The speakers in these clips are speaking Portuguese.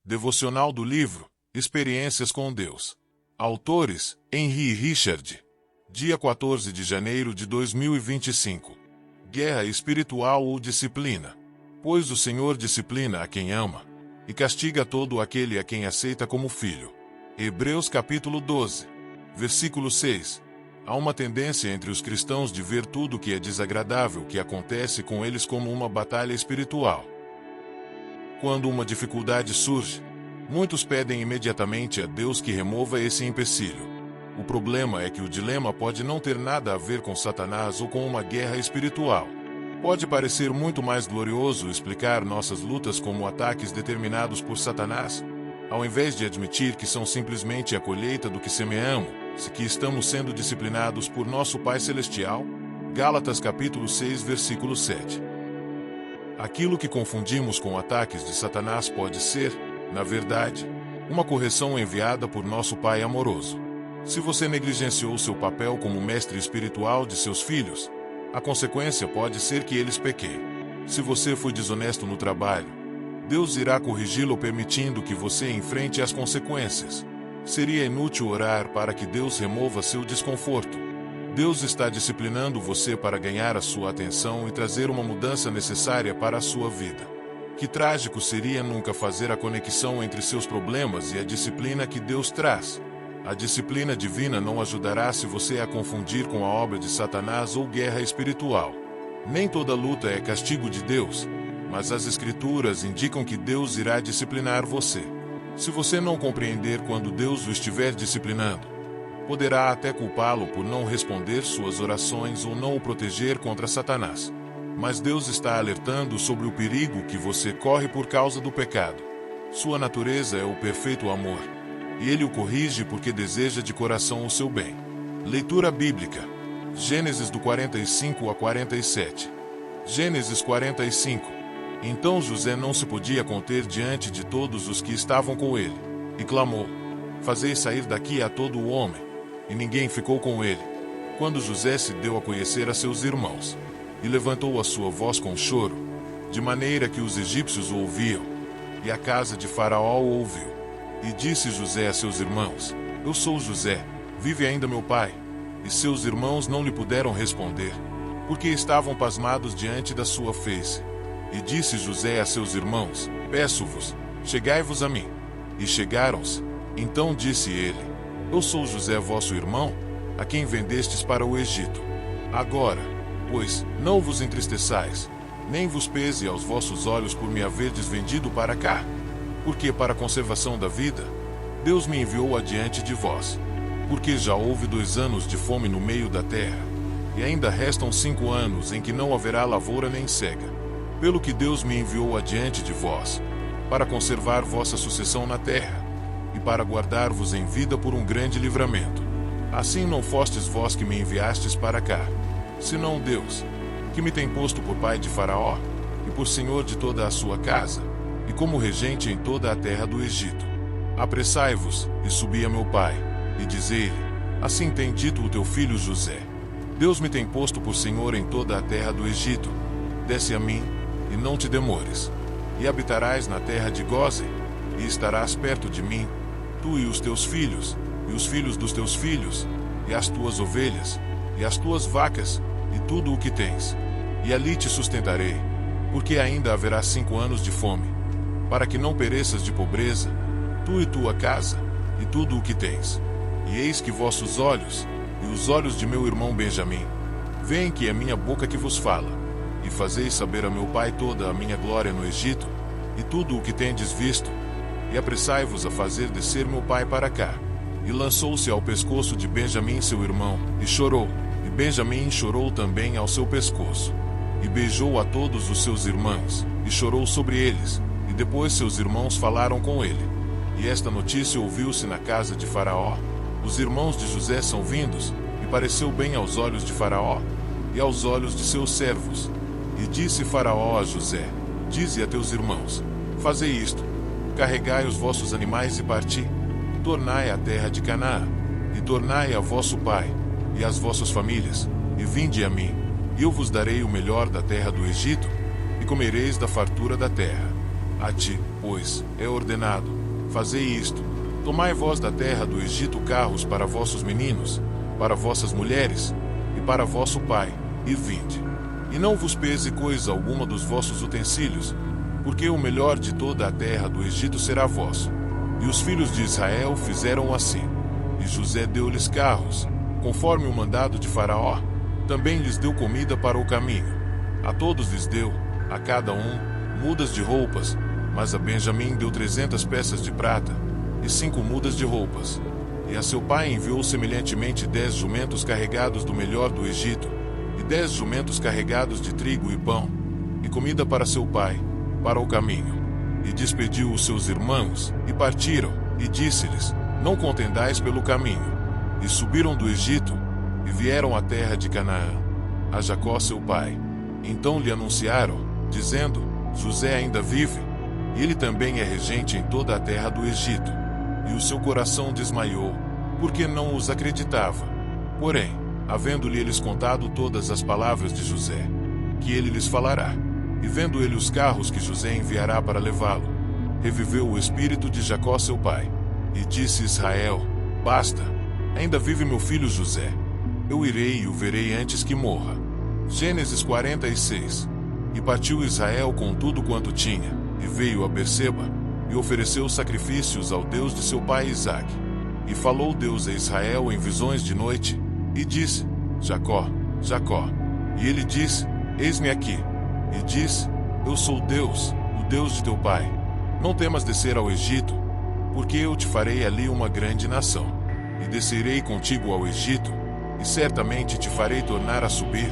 Devocional do livro Experiências com Deus. Autores: Henry Richard. Dia 14 de janeiro de 2025. Guerra espiritual ou disciplina. Pois o Senhor disciplina a quem ama, e castiga todo aquele a quem aceita como filho. Hebreus capítulo 12, versículo 6. Há uma tendência entre os cristãos de ver tudo que é desagradável que acontece com eles como uma batalha espiritual. Quando uma dificuldade surge, muitos pedem imediatamente a Deus que remova esse empecilho. O problema é que o dilema pode não ter nada a ver com Satanás ou com uma guerra espiritual. Pode parecer muito mais glorioso explicar nossas lutas como ataques determinados por Satanás, ao invés de admitir que são simplesmente a colheita do que semeamos, se que estamos sendo disciplinados por nosso Pai Celestial. Gálatas capítulo 6, versículo 7. Aquilo que confundimos com ataques de Satanás pode ser, na verdade, uma correção enviada por nosso Pai amoroso. Se você negligenciou seu papel como mestre espiritual de seus filhos, a consequência pode ser que eles pequem. Se você foi desonesto no trabalho, Deus irá corrigi-lo permitindo que você enfrente as consequências. Seria inútil orar para que Deus remova seu desconforto. Deus está disciplinando você para ganhar a sua atenção e trazer uma mudança necessária para a sua vida. Que trágico seria nunca fazer a conexão entre seus problemas e a disciplina que Deus traz. A disciplina divina não ajudará se você a confundir com a obra de Satanás ou guerra espiritual. Nem toda luta é castigo de Deus, mas as Escrituras indicam que Deus irá disciplinar você. Se você não compreender quando Deus o estiver disciplinando, poderá até culpá-lo por não responder suas orações ou não o proteger contra Satanás. Mas Deus está alertando sobre o perigo que você corre por causa do pecado. Sua natureza é o perfeito amor, e Ele o corrige porque deseja de coração o seu bem. Leitura bíblica. Gênesis do 45 a 47. Gênesis 45. Então José não se podia conter diante de todos os que estavam com ele, e clamou: Fazei sair daqui a todo o homem. E ninguém ficou com ele. Quando José se deu a conhecer a seus irmãos, e levantou a sua voz com choro, de maneira que os egípcios o ouviam, e a casa de Faraó o ouviu. E disse José a seus irmãos: Eu sou José, vive ainda meu pai? E seus irmãos não lhe puderam responder, porque estavam pasmados diante da sua face. E disse José a seus irmãos: Peço-vos, chegai-vos a mim. E chegaram-se. Então disse ele: Eu sou José vosso irmão, a quem vendestes para o Egito. Agora, pois, não vos entristeçais, nem vos pese aos vossos olhos por me haverdes vendido para cá. Porque para a conservação da vida, Deus me enviou adiante de vós. Porque já houve 2 anos de fome no meio da terra, e ainda restam 5 anos em que não haverá lavoura nem cega. Pelo que Deus me enviou adiante de vós, para conservar vossa sucessão na terra, e para guardar-vos em vida por um grande livramento. Assim não fostes vós que me enviastes para cá, senão Deus, que me tem posto por pai de Faraó, e por senhor de toda a sua casa, e como regente em toda a terra do Egito. Apressai-vos, e subi a meu pai, e dizei-lhe: Assim tem dito o teu filho José: Deus me tem posto por senhor em toda a terra do Egito. Desce a mim, e não te demores, e habitarás na terra de Gósen, e estarás perto de mim, tu e os teus filhos, e os filhos dos teus filhos, e as tuas ovelhas, e as tuas vacas, e tudo o que tens. E ali te sustentarei, porque ainda haverá 5 anos de fome, para que não pereças de pobreza, tu e tua casa, e tudo o que tens. E eis que vossos olhos, e os olhos de meu irmão Benjamim, veem que é minha boca que vos fala, e fazeis saber a meu pai toda a minha glória no Egito, e tudo o que tendes visto, e apressai-vos a fazer descer meu pai para cá. E lançou-se ao pescoço de Benjamim seu irmão, e chorou, e Benjamim chorou também ao seu pescoço. E beijou a todos os seus irmãos, e chorou sobre eles, e depois seus irmãos falaram com ele. E esta notícia ouviu-se na casa de Faraó: Os irmãos de José são vindos, e pareceu bem aos olhos de Faraó, e aos olhos de seus servos. E disse Faraó a José: Dize a teus irmãos: Fazei isto, carregai os vossos animais e parti, tornai à terra de Canaã, e tornai a vosso pai, e às vossas famílias, e vinde a mim, e eu vos darei o melhor da terra do Egito, e comereis da fartura da terra. A ti, pois, é ordenado: fazei isto: tomai vós da terra do Egito carros para vossos meninos, para vossas mulheres, e para vosso pai, e vinde. E não vos pese coisa alguma dos vossos utensílios, porque o melhor de toda a terra do Egito será vosso. E os filhos de Israel fizeram assim. E José deu-lhes carros, conforme o mandado de Faraó. Também lhes deu comida para o caminho. A todos lhes deu, a cada um, mudas de roupas, mas a Benjamim deu 300 peças de prata, e 5 mudas de roupas. E a seu pai enviou semelhantemente 10 jumentos carregados do melhor do Egito, e 10 jumentos carregados de trigo e pão, e comida para seu pai, para o caminho. E despediu os seus irmãos, e partiram, e disse-lhes: não contendais pelo caminho. E subiram do Egito, e vieram à terra de Canaã, a Jacó seu pai. Então lhe anunciaram, dizendo: José ainda vive, e ele também é regente em toda a terra do Egito. E o seu coração desmaiou, porque não os acreditava. Porém, havendo-lhe eles contado todas as palavras de José, que ele lhes falará, e vendo ele os carros que José enviará para levá-lo, reviveu o espírito de Jacó seu pai. E disse Israel: basta, ainda vive meu filho José. Eu irei e o verei antes que morra. Gênesis 46. E partiu Israel com tudo quanto tinha, e veio a Berseba, e ofereceu sacrifícios ao Deus de seu pai Isaque. E falou Deus a Israel em visões de noite, e disse: Jacó, Jacó. E ele disse: eis-me aqui. E disse: eu sou Deus, o Deus de teu pai. Não temas descer ao Egito, porque eu te farei ali uma grande nação. E descerei contigo ao Egito, e certamente te farei tornar a subir,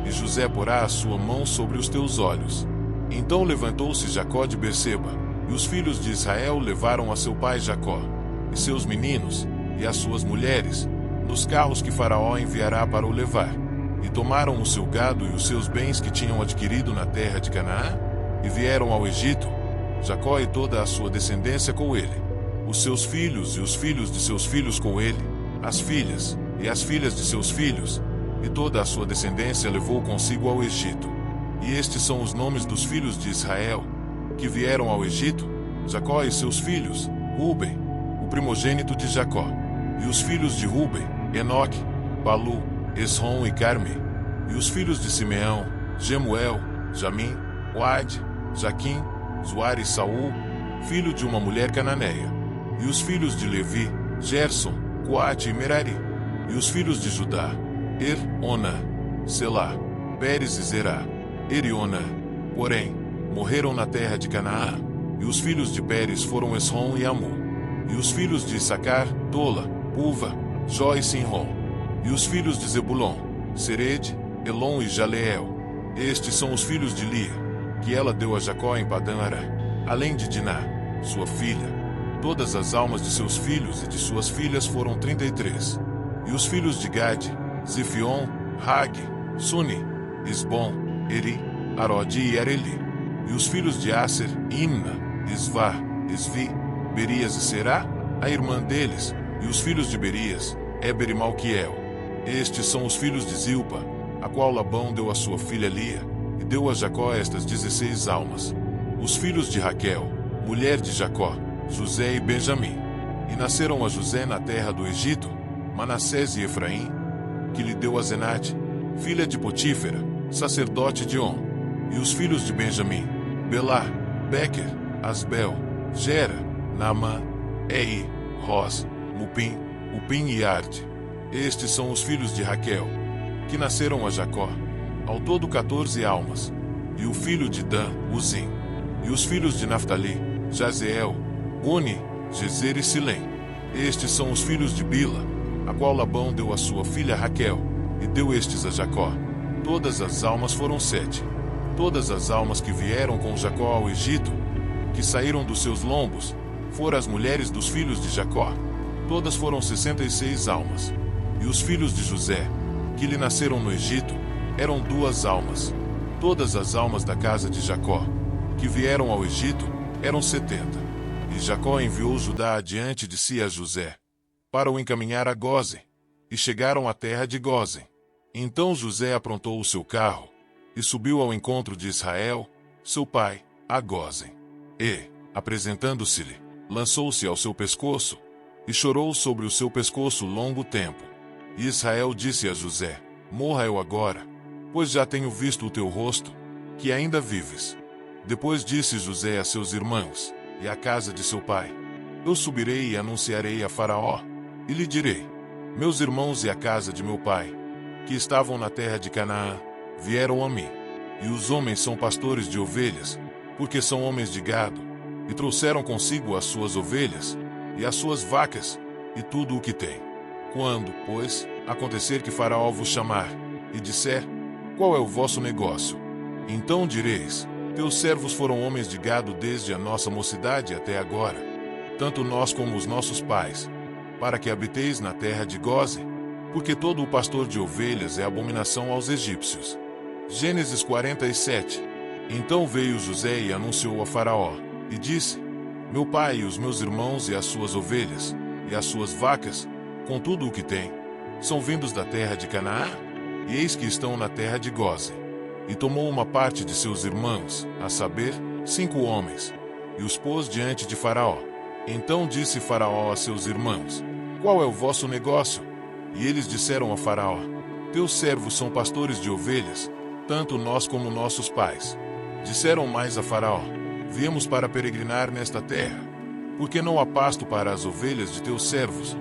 e José porá a sua mão sobre os teus olhos. Então levantou-se Jacó de Berseba, e os filhos de Israel levaram a seu pai Jacó, e seus meninos, e as suas mulheres, nos carros que Faraó enviará para o levar. E tomaram o seu gado e os seus bens que tinham adquirido na terra de Canaã, e vieram ao Egito, Jacó e toda a sua descendência com ele, os seus filhos e os filhos de seus filhos com ele, as filhas e as filhas de seus filhos, e toda a sua descendência levou consigo ao Egito. E estes são os nomes dos filhos de Israel, que vieram ao Egito: Jacó e seus filhos, Ruben, o primogênito de Jacó, e os filhos de Ruben, Enoque, Palu, Esrom e Carmi, e os filhos de Simeão, Gemuel, Jamim, Oade, Jaquim, Zoar e Saul, filho de uma mulher cananeia, e os filhos de Levi, Gerson, Coate e Merari, e os filhos de Judá, Ona, Selá, Pérez e Zerá, e Ona. Porém, morreram na terra de Canaã, e os filhos de Pérez foram Esrom e Amu, e os filhos de Issacar, Tola, Puva, Jó e Sinrom, e os filhos de Zebulon, Sered, Elon e Jaleel. Estes são os filhos de Lia, que ela deu a Jacó em Padã-Arã, além de Diná, sua filha. Todas as almas de seus filhos e de suas filhas foram 33. E os filhos de Gade, Zifion, Hag, Suni, Isbom, Eri, Arodi e Areli. E os filhos de Aser, Imna, Isvá, Isvi, Berias e Será, a irmã deles, e os filhos de Berias, Éber e Malquiel. Estes são os filhos de Zilpa, a qual Labão deu a sua filha Lia, e deu a Jacó estas 16 almas. Os filhos de Raquel, mulher de Jacó, José e Benjamim. E nasceram a José na terra do Egito, Manassés e Efraim, que lhe deu a Zenate, filha de Potífera, sacerdote de On. E os filhos de Benjamim, Belá, Bequer, Asbel, Gera, Naamã, Ei, Ros, Mupim, Upim e Arde. Estes são os filhos de Raquel, que nasceram a Jacó, ao todo 14 almas. E o filho de Dan, Uzim. E os filhos de Naftali, Jazeel, Guni, Gezer e Silém. Estes são os filhos de Bila, a qual Labão deu a sua filha Raquel, e deu estes a Jacó. Todas as almas foram 7. Todas as almas que vieram com Jacó ao Egito, que saíram dos seus lombos, foram as mulheres dos filhos de Jacó. Todas foram 66 almas. E os filhos de José, que lhe nasceram no Egito, eram 2 almas. Todas as almas da casa de Jacó, que vieram ao Egito, eram 70. E Jacó enviou Judá adiante de si a José, para o encaminhar a Gósen, e chegaram à terra de Gósen. Então José aprontou o seu carro, e subiu ao encontro de Israel, seu pai, a Gósen. E, apresentando-se-lhe, lançou-se ao seu pescoço, e chorou sobre o seu pescoço longo tempo. E Israel disse a José: Morra eu agora, pois já tenho visto o teu rosto, que ainda vives. Depois disse José a seus irmãos, e à casa de seu pai: Eu subirei e anunciarei a Faraó, e lhe direi: Meus irmãos e a casa de meu pai, que estavam na terra de Canaã, vieram a mim. E os homens são pastores de ovelhas, porque são homens de gado, e trouxeram consigo as suas ovelhas, e as suas vacas, e tudo o que tem. Quando, pois, acontecer que Faraó vos chamar, e disser: Qual é o vosso negócio? Então direis: Teus servos foram homens de gado desde a nossa mocidade até agora, tanto nós como os nossos pais, para que habiteis na terra de Gósen, porque todo o pastor de ovelhas é abominação aos egípcios. Gênesis 47. Então veio José e anunciou a Faraó, e disse: Meu pai e os meus irmãos e as suas ovelhas, e as suas vacas, com tudo o que tem, são vindos da terra de Canaã, e eis que estão na terra de Gósen. E tomou uma parte de seus irmãos, a saber, 5 homens, e os pôs diante de Faraó. Então disse Faraó a seus irmãos: Qual é o vosso negócio? E eles disseram a Faraó: Teus servos são pastores de ovelhas, tanto nós como nossos pais. Disseram mais a Faraó: Viemos para peregrinar nesta terra, porque não há pasto para as ovelhas de teus servos,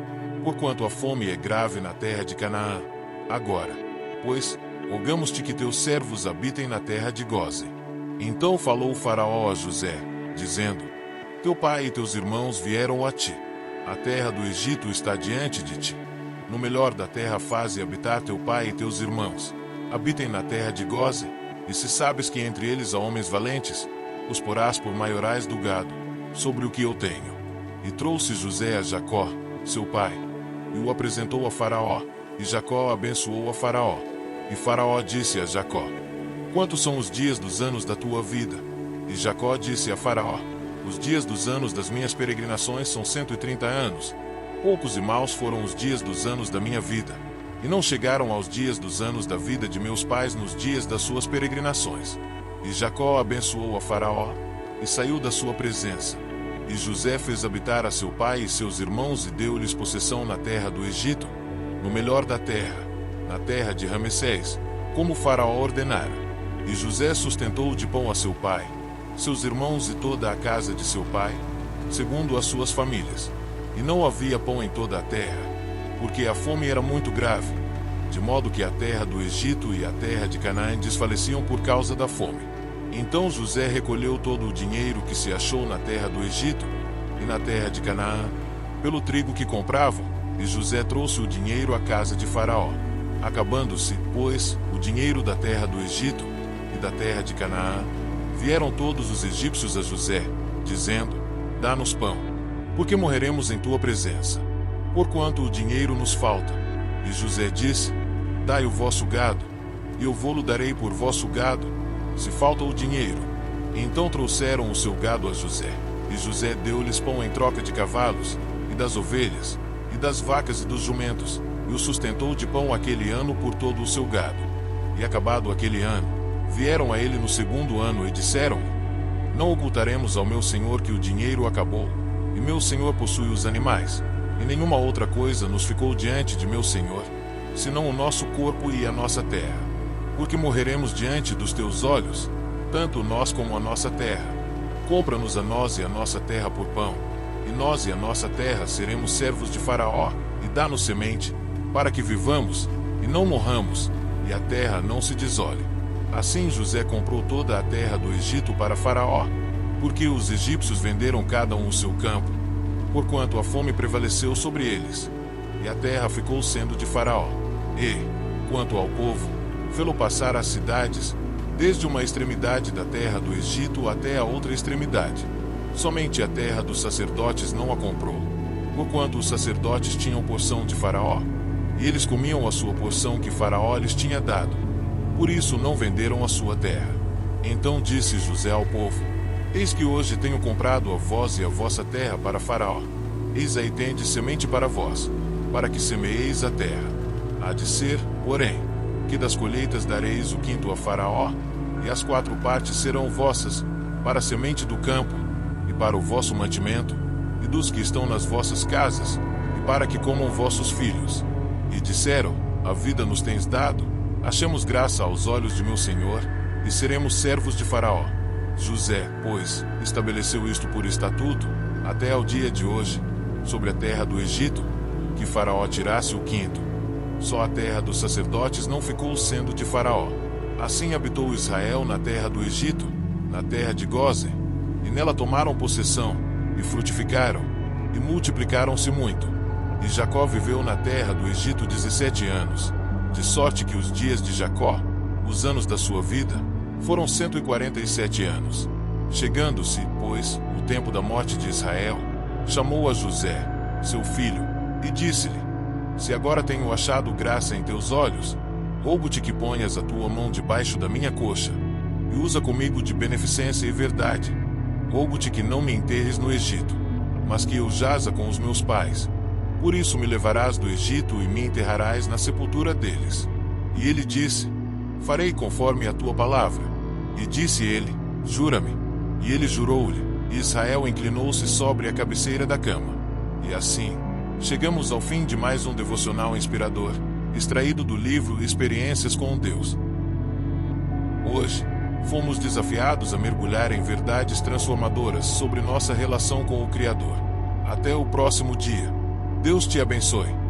porquanto a fome é grave na terra de Canaã. Agora, pois, rogamos-te que teus servos habitem na terra de Gósen. Então falou o Faraó a José, dizendo: Teu pai e teus irmãos vieram a ti. A terra do Egito está diante de ti. No melhor da terra faze habitar teu pai e teus irmãos. Habitem na terra de Gósen, e se sabes que entre eles há homens valentes, os porás por maiorais do gado, sobre o que eu tenho. E trouxe José a Jacó, seu pai, e o apresentou a Faraó, e Jacó abençoou a Faraó. E Faraó disse a Jacó: Quantos são os dias dos anos da tua vida? E Jacó disse a Faraó: Os dias dos anos das minhas peregrinações são 130 anos. Poucos e maus foram os dias dos anos da minha vida, e não chegaram aos dias dos anos da vida de meus pais nos dias das suas peregrinações. E Jacó abençoou a Faraó, e saiu da sua presença. E José fez habitar a seu pai e seus irmãos e deu-lhes possessão na terra do Egito, no melhor da terra, na terra de Ramessés, como Faraó ordenara. E José sustentou de pão a seu pai, seus irmãos e toda a casa de seu pai, segundo as suas famílias. E não havia pão em toda a terra, porque a fome era muito grave, de modo que a terra do Egito e a terra de Canaã desfaleciam por causa da fome. Então José recolheu todo o dinheiro que se achou na terra do Egito e na terra de Canaã, pelo trigo que compravam, e José trouxe o dinheiro à casa de Faraó. Acabando-se, pois, o dinheiro da terra do Egito e da terra de Canaã, vieram todos os egípcios a José, dizendo: Dá-nos pão, porque morreremos em tua presença, porquanto o dinheiro nos falta. E José disse: Dai o vosso gado, e eu vô-lo darei por vosso gado, se falta o dinheiro. Então trouxeram o seu gado a José, e José deu-lhes pão em troca de cavalos, e das ovelhas, e das vacas e dos jumentos, e o sustentou de pão aquele ano por todo o seu gado. E acabado aquele ano, vieram a ele no segundo ano e disseram: Não ocultaremos ao meu senhor que o dinheiro acabou, e meu senhor possui os animais, e nenhuma outra coisa nos ficou diante de meu senhor, senão o nosso corpo e a nossa terra. Porque morreremos diante dos teus olhos, tanto nós como a nossa terra. Compra-nos a nós e a nossa terra por pão, e nós e a nossa terra seremos servos de Faraó, e dá-nos semente, para que vivamos, e não morramos, e a terra não se desole. Assim José comprou toda a terra do Egito para Faraó, porque os egípcios venderam cada um o seu campo, porquanto a fome prevaleceu sobre eles, e a terra ficou sendo de Faraó. E, quanto ao povo, fê-lo passar as cidades, desde uma extremidade da terra do Egito até a outra extremidade. Somente a terra dos sacerdotes não a comprou, porquanto os sacerdotes tinham porção de Faraó, e eles comiam a sua porção que Faraó lhes tinha dado. Por isso não venderam a sua terra. Então disse José ao povo: Eis que hoje tenho comprado a vós e a vossa terra para Faraó. Eis aí tendes semente para vós, para que semeeis a terra. Há de ser, porém, que das colheitas dareis o quinto a Faraó, e as 4 partes serão vossas, para a semente do campo, e para o vosso mantimento, e dos que estão nas vossas casas, e para que comam vossos filhos. E disseram: a vida nos tens dado, achemos graça aos olhos de meu senhor, e seremos servos de Faraó. José, pois, estabeleceu isto por estatuto, até ao dia de hoje, sobre a terra do Egito, que Faraó tirasse o quinto. Só a terra dos sacerdotes não ficou sendo de Faraó. Assim habitou Israel na terra do Egito, na terra de Gósen, e nela tomaram possessão, e frutificaram, e multiplicaram-se muito. E Jacó viveu na terra do Egito 17 anos, de sorte que os dias de Jacó, os anos da sua vida, foram 147 anos. Chegando-se, pois, o tempo da morte de Israel, chamou a José, seu filho, e disse-lhe: se agora tenho achado graça em teus olhos, rogo-te que ponhas a tua mão debaixo da minha coxa, e usa comigo de beneficência e verdade. Rogo-te que não me enterres no Egito, mas que eu jaza com os meus pais. Por isso me levarás do Egito e me enterrarás na sepultura deles. E ele disse: farei conforme a tua palavra. E disse ele: jura-me. E ele jurou-lhe, e Israel inclinou-se sobre a cabeceira da cama. E assim, chegamos ao fim de mais um devocional inspirador, extraído do livro Experiências com Deus. Hoje, fomos desafiados a mergulhar em verdades transformadoras sobre nossa relação com o Criador. Até o próximo dia. Deus te abençoe.